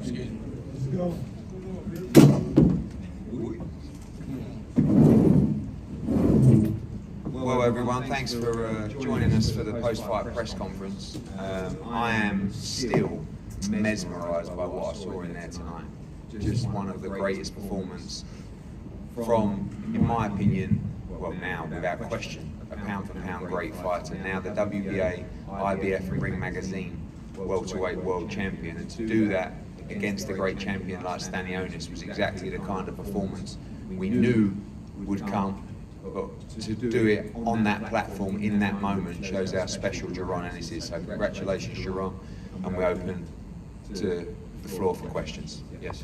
Excuse me. Let's go. Well, everyone, thanks for joining us for the post-fight press conference. I am still mesmerised by what I saw in there tonight. Just one of the greatest performances from, in my opinion, well now, without question, a pound-for-pound great fighter. Now the WBA, IBF and Ring Magazine welterweight world champion. And to do that against a great champion like Stanionis was exactly the kind of performance we knew would come. But to do it on that platform, in that moment, shows how special Jaron Ennis is. So congratulations, Jaron, and we open to the floor for questions. Yes.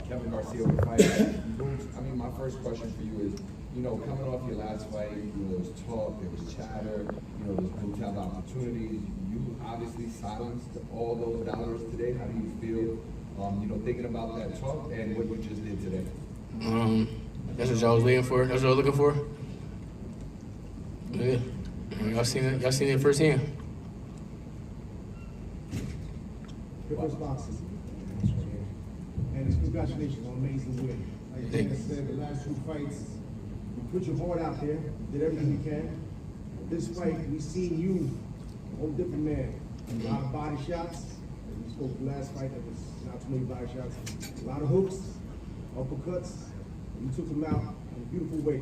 Kevin Garcia with Fight. I mean, my first question for you is, coming off your last fight, there was talk, there was chatter, there was hotel opportunities. You obviously silenced all those dollars today. How do you feel, thinking about that talk and what you just did today? That's what y'all was waiting for. That's what I was looking for. Yeah, y'all seen it. Y'all seen it firsthand. Good responses. And it's congratulations on an amazing win. Like I said, the last two fights, you put your heart out there, did everything you can. This fight, we seen you, a whole different man. A lot of body shots. And we spoke the last fight, that was not too many body shots. A lot of hooks, uppercuts. You took them out in a beautiful way.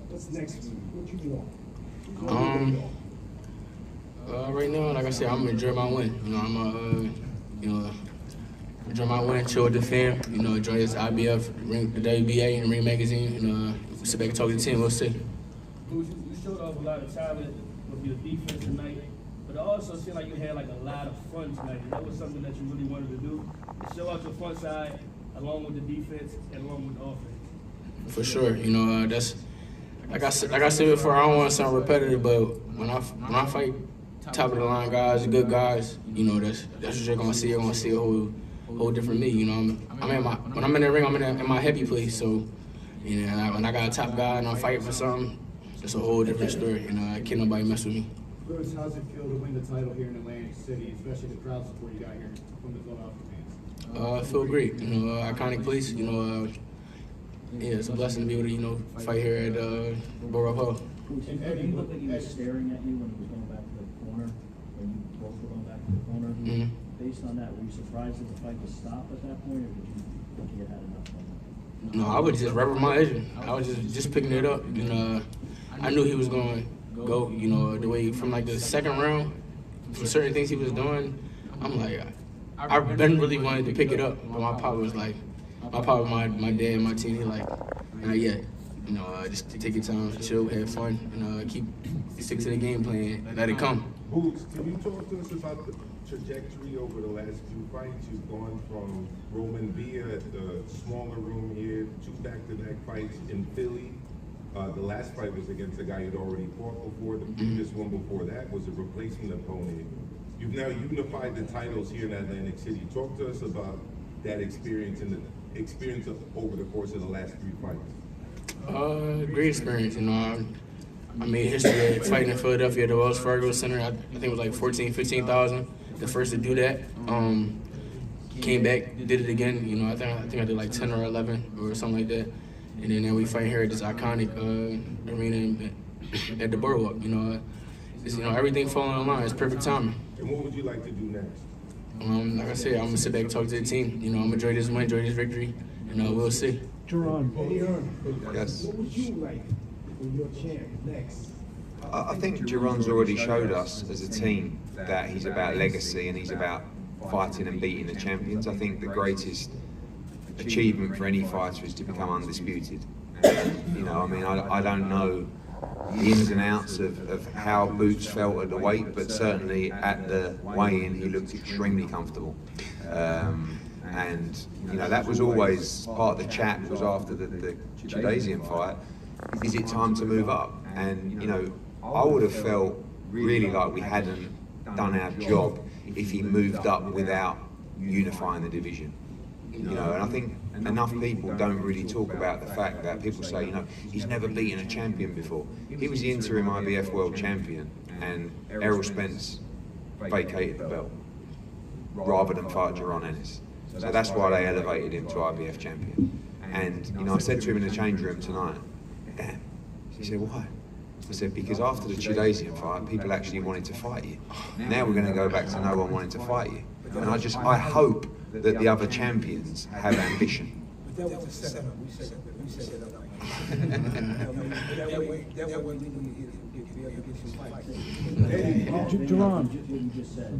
What's next for you? What you want? Right now, like I said, I'm enjoy my win. I'm enjoy my win, chill with the fam. Enjoy this IBF, the WBA, and Ring Magazine. Sit back and talk to the team. We'll see. You showed off a lot of talent with your defense tonight, but it also seemed like you had a lot of fun tonight. And that was something that you really wanted to do. To show out your fun side, along with the defense and along with the offense. For sure, that's like I said before. I don't want to sound repetitive, but when I fight top of the line guys, good guys, that's what you're gonna see. You're gonna see a whole different me. When I'm in the ring, I'm in my happy place. So, when I got a top guy and I'm fighting for something, it's a whole different story. Can't nobody mess with me. Bruce, how's it feel to win the title here in Atlantic City, especially the crowd support you got here from the Philadelphia fans? I feel great. Iconic place. Yeah, it's a blessing to be able to, fight here at Borough Hall. And Eddie looked like he was staring at you when he was going back to the corner, when you both were going back to the corner. Mm-hmm. Based on that, were you surprised that the fight was stopped at that point, or did you think he had enough fun? No, I was just repping my agent. I was just picking it up. I knew he was going to go, the way from the second round, from certain things he was doing, I'm like, I've been really wanting to pick it up, but my pop was like, my dad, my team, he like, not yet. Just take your time, chill, have fun, and stick to the game plan, let it come. Boots, can you talk to us about the trajectory over the last few fights? You've gone from Roman Villa at the smaller room here, 2 back-to-back fights in Philly. The last fight was against a guy you'd already fought before. The previous one before that was a replacement opponent. You've now unified the titles here in Atlantic City. Talk to us about that experience and the experience over the course of the last 3 fights. Great experience. I made history fighting in Philadelphia at the Wells Fargo Center. I think it was like 14,000, 15,000. The first to do that. Came back, did it again. I think I did like 10 or 11 or something like that. And then we fight here at this iconic arena at the Boardwalk. Everything falling in line. It's perfect timing. And what would you like to do next? Like I said, I'm gonna sit back and talk to the team. I'm gonna enjoy this win, enjoy this victory, and we'll see. Jaron, Eddie Hearn. Yes. What would you like for your champ next? I think Jaron's already showed us as a team that he's about legacy and he's about fighting and beating the champions. I think the greatest achievement for any fighter is to become undisputed. I don't know the ins and outs of how Boots felt at the weight, but certainly at the weigh-in he looked extremely comfortable. And that was always part of the chat was after the Chidasian fight. Is it time to move up? And I would have felt really like we hadn't done our job if he moved up without unifying the division. And I think enough people don't really talk about the fact that people say, he's never beaten a champion before. He was the interim IBF world champion, and Errol Spence vacated the belt rather than fight Jaron Ennis. So that's why they elevated him to IBF champion. And you know, I said to him in the change room tonight, damn. He said, why? I said, because after the Chudasian fight, people actually wanted to fight you. Now we're going to go back to no one wanting to fight you. And I hope that the other champions have ambition. That was a setup. We set it up like that. That way we can get some fights. Jaron, what you just said,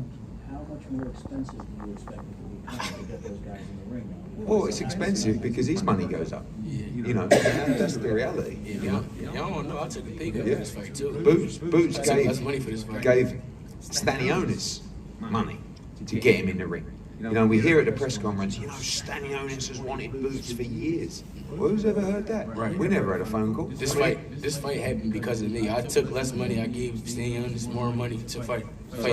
how much more expensive do you expect it to become to get those guys in the ring now? Well, it's expensive because his money goes up. You know, that's the reality. You know, Y'all don't know, I took a pay cut for this fight too. Boots I took less money for this fight. gave Stanionis money to get him in the ring. You know, we hear at the press conference, you know, Stanionis has wanted Boots for years. Well, who's ever heard that? Right. We never had a phone call. This fight happened because of me. I took less money. I gave Stanionis more money to fight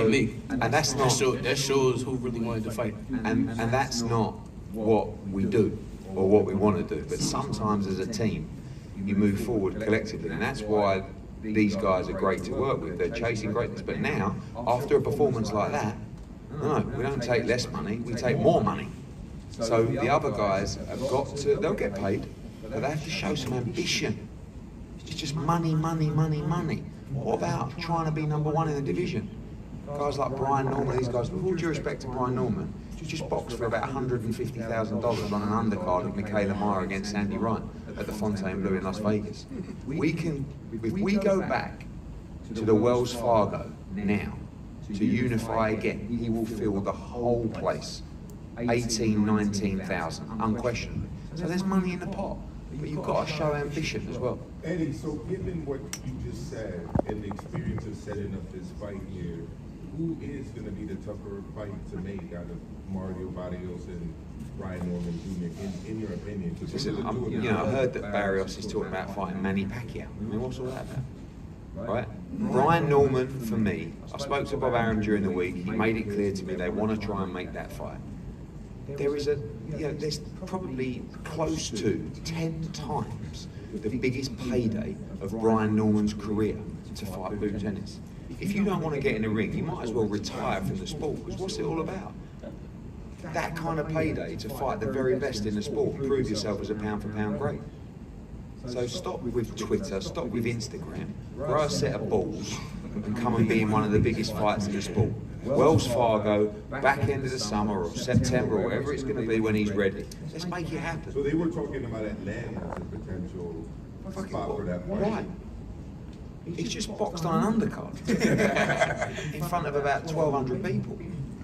me. And that's not, That shows who really wanted to fight. and that's not what we do or what we want to do. But sometimes as a team, you move forward collectively, and that's why these guys are great to work with. They're chasing greatness. But now, after a performance like that, no, we don't take less money, we take more money. So the other guys have got to, they'll get paid, but they have to show some ambition. It's just money, money, money, money. What about trying to be number one in the division? Guys like Brian Norman, these guys, with all due respect to Brian Norman, just boxed for about $150,000 on an undercard of Michaela Meyer against Andy Ryan at the Fontainebleau in Las Vegas. We can, if we go back to the Wells Fargo now, to unify again, he will fill the whole place. 18, 19,000, unquestionably. So there's money in the pot, but you've got to show ambition as well. Eddie, so given what you just said and the experience of setting up this fight here, who is going to be the tougher fight to make out of Mario Barrios and Brian Norman Jr. in your opinion? Listen, you know, I heard that Barrios is talking about fighting Manny Pacquiao. I mean, what's all that about? Right? Brian Norman, for me, I spoke to Bob Arum during the week. He made it clear to me they want to try and make that fight. There is there's probably close to 10 times the biggest payday of Brian Norman's career to fight Boots Ennis. If you don't want to get in the ring, you might as well retire from the sport, because what's it all about? That kind of payday to fight the very best in the sport, prove yourself as a pound-for-pound great. So stop with Twitter, stop with Instagram, grow a set of balls and come and be in one of the biggest fights in the sport. Wells Fargo, back end of the summer or September or whatever it's going to be when he's ready. Let's make it happen. So they were talking about Atlanta as a potential spot for that fight. Why? He's just boxed on an undercard in front of about 1,200 people.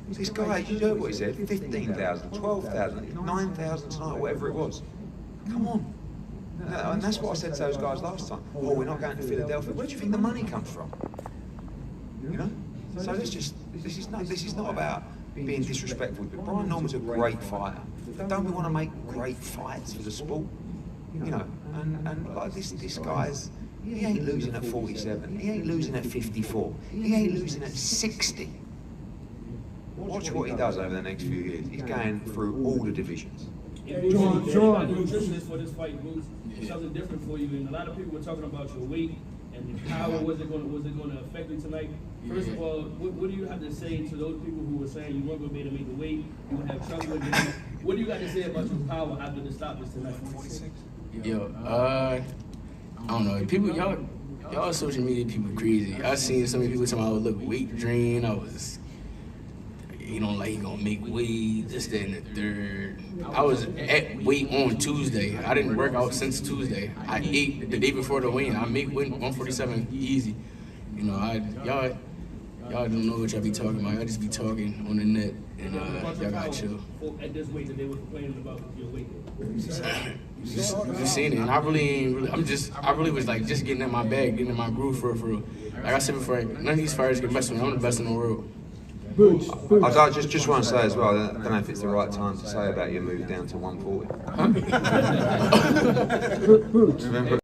This guy, you know what he said, 15,000, 12,000, 9,000 tonight, whatever it was. Come on. And that's what I said to those guys last time. Oh, we're not going to Philadelphia. Where do you think the money comes from? You know? So this is not about being disrespectful. But Brian Norman's a great fighter. Don't we want to make great fights for the sport? You know, and like this guy's, he ain't losing at 47. He ain't losing at 54. He ain't losing at 60. Watch what he does over the next few years. He's going through all the divisions. John, nutritionist for this fight, Boots. Something different for you. And a lot of people were talking about your weight and the power. Was it going to affect you tonight? First of all, what do you have to say to those people who were saying you weren't going to be able to make the weight, you would have trouble with it? What do you got to say about your power after the stoppage tonight? Yo, I don't know. People, y'all social media people crazy. I seen so many people talking about, look, weight drain. I was, you know, like, he gonna make weight, this, that, and the third. I was at weight on Tuesday. I didn't work out since Tuesday. I ate the day before the weigh-in. I make weight 147 easy. You know, y'all don't know what y'all be talking about. Y'all just be talking on the net, and y'all gotta chill. At this weight that they were complaining about your weight. You seen it, and I really was like just getting in my bag, getting in my groove for real. Like I said before, none of these fighters get best of me. I'm the best in the world. I just want to say as well, I don't know if it's the right time to say about your move down to 140. Boots. Remember